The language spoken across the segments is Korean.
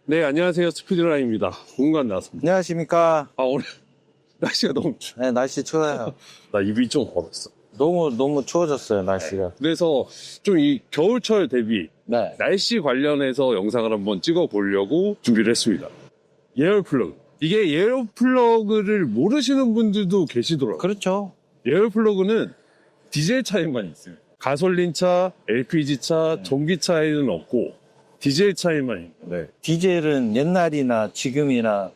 네, 안녕하세요. 스피드라인입니다. 공간 나왔습니다. 안녕하십니까. 오늘 날씨가 너무 추워. 네, 날씨 추워요. 나 입이 좀 얼었어. 너무 추워졌어요, 날씨가. 그래서 좀 이 겨울철 대비 네. 날씨 관련해서 영상을 한번 찍어 보려고 준비를 했습니다. 예열 플러그. 이게 예열 플러그를 모르시는 분들도 계시더라고요. 그렇죠. 예열 플러그는 디젤 차에만 있어요. 가솔린차, LPG차, 전기차에는 없고 디젤 차에만 있어요. 네. 디젤은 옛날이나 지금이나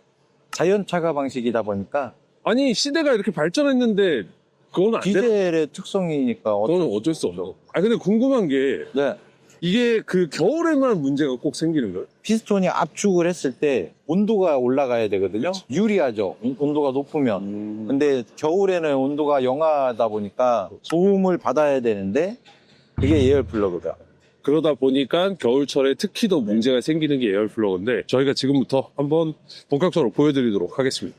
자연차가 방식이다 보니까 아니, 시대가 이렇게 발전했는데 그건 안 돼. 디젤의 특성이니까 그건 어쩔 수 없어. 근데 궁금한 게 네. 이게 그 겨울에만 문제가 꼭 생기는 거예요? 피스톤이 압축을 했을 때 온도가 올라가야 되거든요. 유리하죠. 온도가 높으면. 근데 겨울에는 온도가 영하다 보니까 소음을 받아야 되는데 그게 에어 플러그다. 그러다 보니까 겨울철에 특히 더 문제가 생기는 게 에어 플러그인데 저희가 지금부터 한번 본격적으로 보여드리도록 하겠습니다.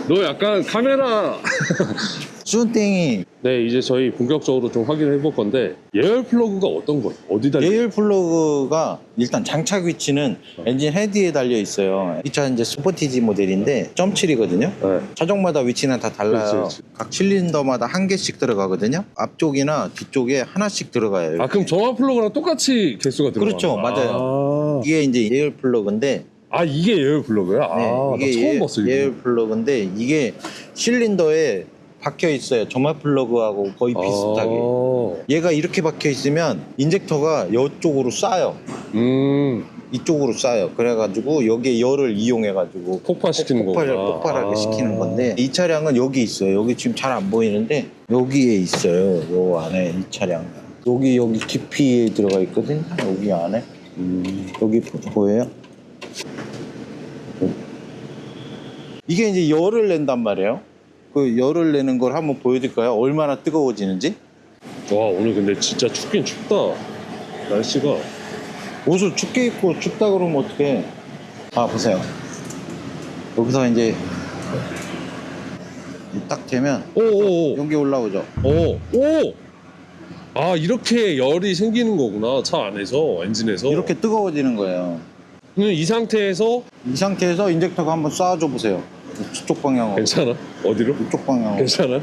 너 약간 카메라 쭌땡이 네, 이제 저희 본격적으로 좀 확인을 해볼 건데 예열 플러그가 어떤 거예요? 어디 달려? 에어 플러그가 일단 장착 위치는 엔진 헤드에 달려 있어요. 이 차 이제 스포티지 모델인데 점칠이거든요. 네. 차종마다 위치는 다 달라요. 그렇지. 각 실린더마다 한 개씩 들어가거든요. 앞쪽이나 뒤쪽에 하나씩 들어가요. 그럼 정화 플러그랑 똑같이 개수가 들어가요? 그렇죠, 맞아요. 이게 이제 에어 플러그인데 이게 에어 플러그야? 네, 나 처음 봤어 이거. 에어 플러그인데 이게 실린더에 박혀 있어요. 점화 플러그하고 거의 비슷하게. 얘가 이렇게 박혀 있으면 인젝터가 이쪽으로 쏴요. 이쪽으로 쏴요. 그래가지고 여기에 열을 이용해가지고 폭발시키는 거구나. 폭발하게 시키는 건데 이 차량은 여기 있어요. 여기 지금 잘 안 보이는데 여기에 있어요. 요 안에 이 차량. 여기 깊이에 들어가 있거든. 여기 안에. 여기 보여요? 이게 이제 열을 낸단 말이에요. 그 열을 내는 걸 한번 보여드릴까요? 얼마나 뜨거워지는지? 와, 오늘 근데 진짜 춥긴 춥다. 날씨가. 옷을 춥게 입고 춥다 그러면 어떡해. 보세요. 여기서 이제 딱 되면 오오오. 여기 올라오죠. 오. 이렇게 열이 생기는 거구나. 차 안에서, 엔진에서. 이렇게 뜨거워지는 거예요. 그럼 이 상태에서 이 상태에서 인젝터가 한번 쏴줘 보세요. 이쪽 방향으로. 괜찮아? 어디로? 이쪽 방향으로. 괜찮아?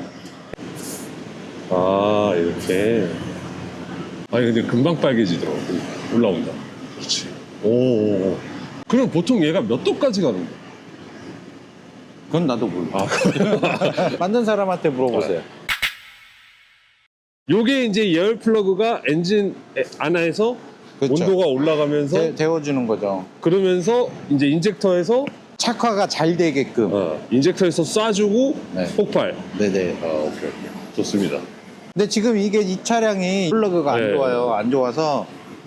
이렇게. 근데 금방 빨개지더라고. 올라온다. 그렇지. 오. 그럼 보통 얘가 몇 도까지 가는 거야? 그건 나도 몰라. 만든 사람한테 물어보세요. 요게 이제 예열 플러그가 엔진 안에서 그렇죠. 온도가 올라가면서 데워주는 거죠. 그러면서 이제 인젝터에서 착화가 잘 되게끔. 인젝터에서 쏴주고 네. 폭발. 네네. 오케이. 좋습니다. 근데 지금 이 차량이 플러그가 안 네. 좋아요. 안 좋아서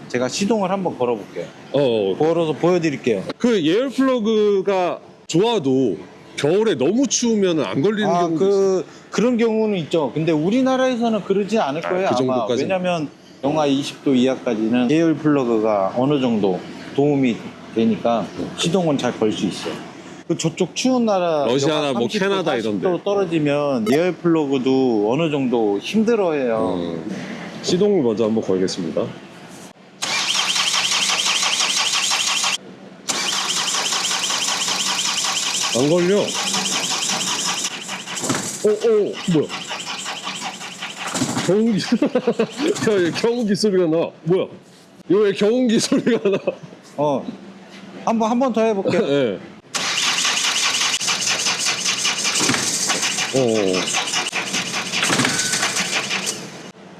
제가 시동을 한번 걸어볼게요. 그 걸어서 보여드릴게요. 예열 플러그가 좋아도 겨울에 너무 추우면 안 걸리는 경우도 있어요. 그런 경우는 있죠. 근데 우리나라에서는 그러지 않을 거예요. 그 아마. 정도까지는? 왜냐면 영하 20도 이하까지는 예열 플러그가 어느 정도 도움이 되니까 시동은 잘 걸 수 있어요. 저쪽 추운 나라 러시아나 영하 뭐 30도, 캐나다 40도 이런데. 떨어지면 예열 플러그도 어느 정도 힘들어해요. 시동을 먼저 한번 걸겠습니다. 안 걸려. 뭐야? 경운기. 야, 얘 경운기 소리가 나. 뭐야? 이거 왜 경운기 소리가 나? 한 번 더 해볼게요. 예.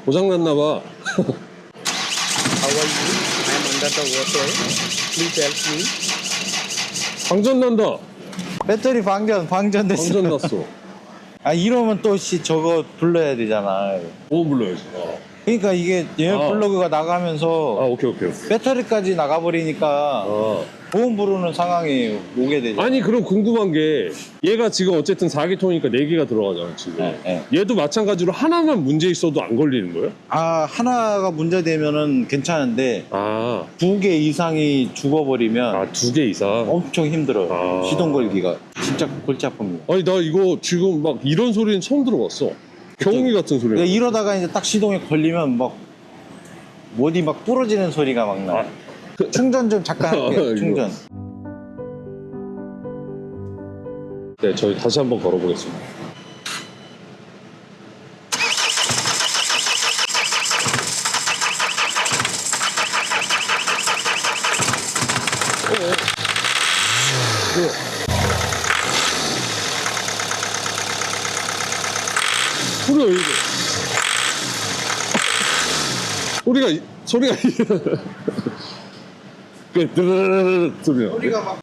고장났나봐. How are you? I am under the water. Please help me. 방전 난다. 배터리 방전됐어. 방전 났어. 이러면 또 저거 불러야 되잖아. 뭐 불러야지. 그러니까 이게 예열 플러그가 나가면서 오케이. 배터리까지 나가버리니까 보험 부르는 상황이 오게 되죠. 아니, 그럼 궁금한 게 얘가 지금 어쨌든 4기통이니까 4개가 들어가잖아 지금. 네. 얘도 마찬가지로 하나만 문제 있어도 안 걸리는 거예요? 하나가 문제되면은 괜찮은데 2개 이상이 죽어버리면 2개 이상? 엄청 힘들어요. 시동 걸기가 진짜 골치 아픕니다. 아니, 나 이거 지금 막 이런 소리는 처음 들어봤어. 경운기 같은 소리. 이러다가 이제 딱 시동에 걸리면 막 어디 막 부러지는 소리가 막 나요. 충전 좀 잠깐 할게요. 이거. 충전. 네, 저희 다시 한번 걸어보겠습니다. 소리가 왜 이래? 소리가 그 드르르르 소리야. 소리가 막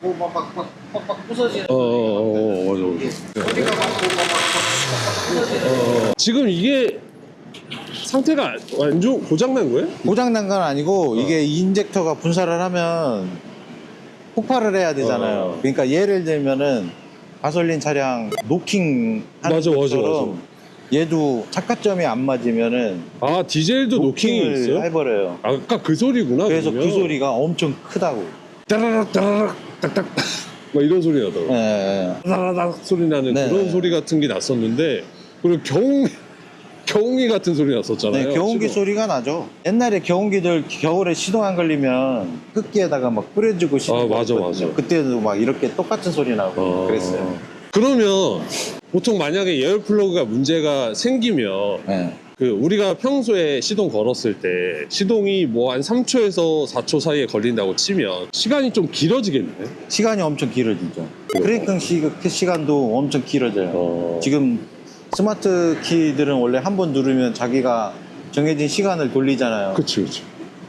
부서지는. 맞아. 소리가 막 부서지는. 지금 이게 상태가 안 좋은 고장난 거예요? 고장난 건 아니고 이게 인젝터가 분사를 하면 폭발을 해야 되잖아요. 그러니까 예를 들면은 가솔린 차량 노킹 하는 맞아. 것처럼 얘도 착화점이 안 맞으면은 아, 디젤도 노킹이 노킹을 있어요? 해버려요. 아까 그 소리구나. 그래서 그러면. 그 소리가 엄청 크다고. 따라락 따라락 딱딱 막 이런 소리 나더라고. 예. 따라락 소리 나는 네. 그런 소리 같은 게 났었는데, 그리고 경운기 같은 소리 났었잖아요. 네, 경운기 지금. 소리가 나죠. 옛날에 경운기들 겨울에 시동 안 걸리면 흡기에다가 막 뿌려주고 시동 맞아. 그때도 막 이렇게 똑같은 소리 나고 그랬어요. 그러면 보통 만약에 에어 플러그가 문제가 생기면 네. 그 우리가 평소에 시동 걸었을 때 시동이 뭐 한 3초에서 4초 사이에 걸린다고 치면 시간이 좀 길어지겠네. 시간이 엄청 길어지죠. 브레이킹 시간도 엄청 길어져요. 지금 스마트 키들은 원래 한 번 누르면 자기가 정해진 시간을 돌리잖아요. 그치.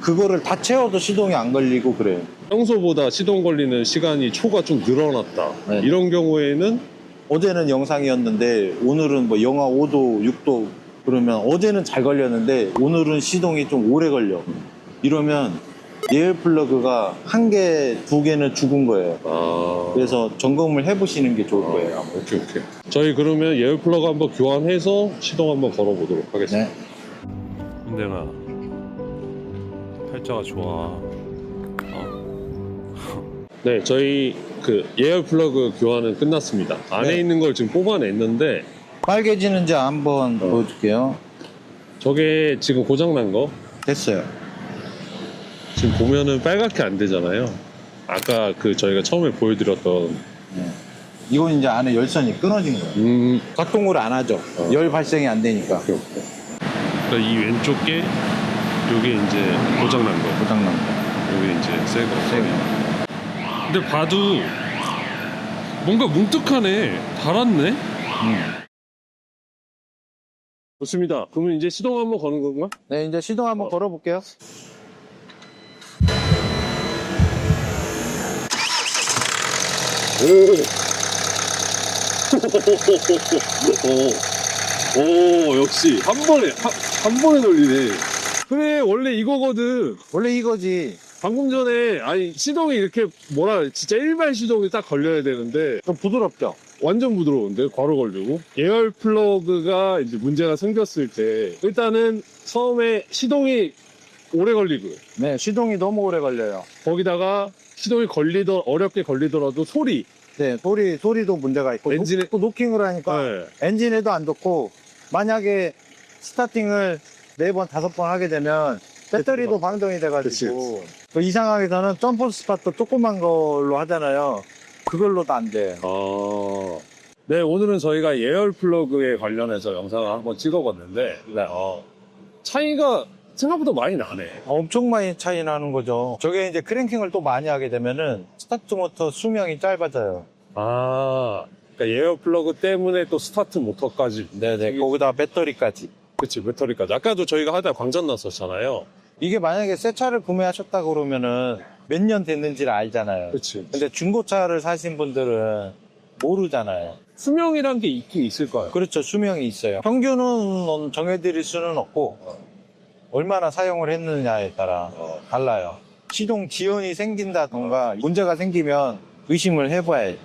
그거를 다 채워도 시동이 안 걸리고 그래요. 평소보다 시동 걸리는 시간이 초가 좀 늘어났다. 네. 이런 경우에는 어제는 영상이었는데 오늘은 뭐 영하 5도, 6도 그러면 어제는 잘 걸렸는데 오늘은 시동이 좀 오래 걸려. 이러면 에어 플러그가 한 개, 두 개는 죽은 거예요. 그래서 점검을 해보시는 게 좋을 거예요. 오케이. 저희 그러면 에어 플러그 한번 교환해서 시동 한번 걸어보도록 하겠습니다. 네. 근데나 팔자가 좋아. 네, 저희 그 에어 플러그 교환은 끝났습니다. 안에 네. 있는 걸 지금 뽑아냈는데 빨개지는지 한번 보여줄게요. 저게 지금 고장난 거 됐어요. 지금 보면은 빨갛게 안 되잖아요. 아까 그 저희가 처음에 보여드렸던 이건 이제 안에 열선이 끊어진 거예요. 작동을 안 하죠. 열 발생이 안 되니까. 그러니까 이 왼쪽 게 요게 이제 고장난 거, 고장난 거. 요게 이제 새 거. 새 거. 근데 봐도 뭔가 뭉툭하네. 달았네. 좋습니다. 그러면 이제 시동 한번 거는 건가? 네, 이제 시동 한번 걸어볼게요. 오, 역시 한 번에 돌리네. 그래, 원래 이거거든. 원래 이거지. 방금 전에 아니 시동이 이렇게 진짜 일반 시동이 딱 걸려야 되는데 좀 부드럽죠? 완전 부드러운데 괄호 걸리고 에어 플러그가 이제 문제가 생겼을 때 일단은 처음에 시동이 오래 걸리고 네, 시동이 너무 오래 걸려요. 거기다가 시동이 어렵게 걸리더라도 소리. 네, 소리도 문제가 있고. 또 노킹을 하니까 네. 엔진에도 안 좋고, 만약에 스타팅을 4번, 5번 하게 되면 배터리도 방전이 돼가지고, 또 이 상황에서는 점프 스팟도 조그만 걸로 하잖아요. 그걸로도 안 돼. 네, 오늘은 저희가 에어 플러그에 관련해서 영상을 한번 찍어봤는데 차이가 생각보다 많이 나네. 엄청 많이 차이 나는 거죠. 저게 이제 크랭킹을 또 많이 하게 되면은 스타트 모터 수명이 짧아져요. 그러니까 에어 플러그 때문에 또 스타트 모터까지. 네네. 거기다 배터리까지. 그치, 배터리까지. 아까도 저희가 하다 광전 났었잖아요. 이게 만약에 새 차를 구매하셨다 그러면은 몇 년 됐는지를 알잖아요. 그치. 근데 중고차를 사신 분들은 모르잖아요. 수명이란 게 있긴 있을 거예요. 그렇죠. 수명이 있어요. 평균은 정해드릴 수는 없고 얼마나 사용을 했느냐에 따라 달라요. 시동 지연이 생긴다던가 문제가 생기면 의심을 해봐야죠.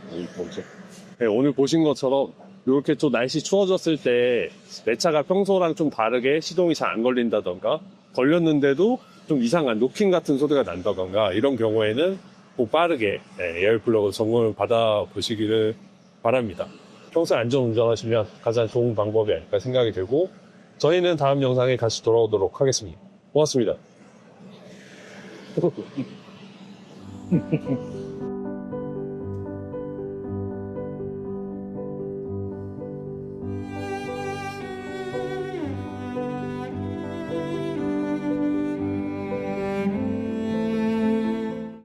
네, 오늘 보신 것처럼 이렇게 또 날씨 추워졌을 때 내 차가 평소랑 좀 다르게 시동이 잘 안 걸린다던가 걸렸는데도 좀 이상한 노킹 같은 소리가 난다던가 이런 경우에는 꼭 빠르게 에어 플러그 점검을 받아보시기를 바랍니다. 평소에 안전운전하시면 가장 좋은 방법이 아닐까 생각이 들고 저희는 다음 영상에 다시 돌아오도록 하겠습니다. 고맙습니다. 어.